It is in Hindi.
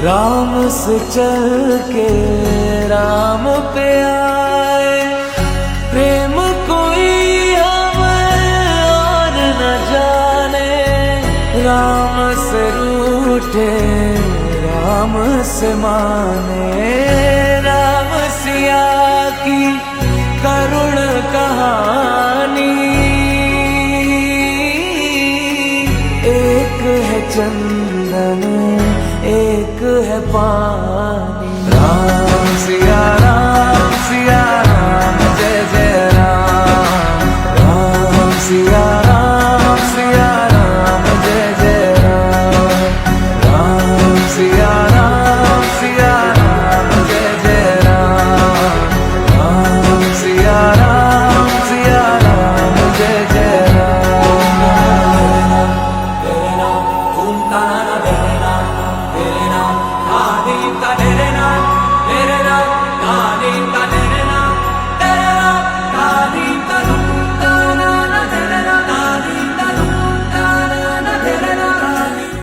राम से चल के राम पे आए, प्रेम कोई हमें और न जाने। राम से रूठे राम से माने, राम सिया की करुण कहानी। एक है चंदन एक है पानी, राम सिया राम।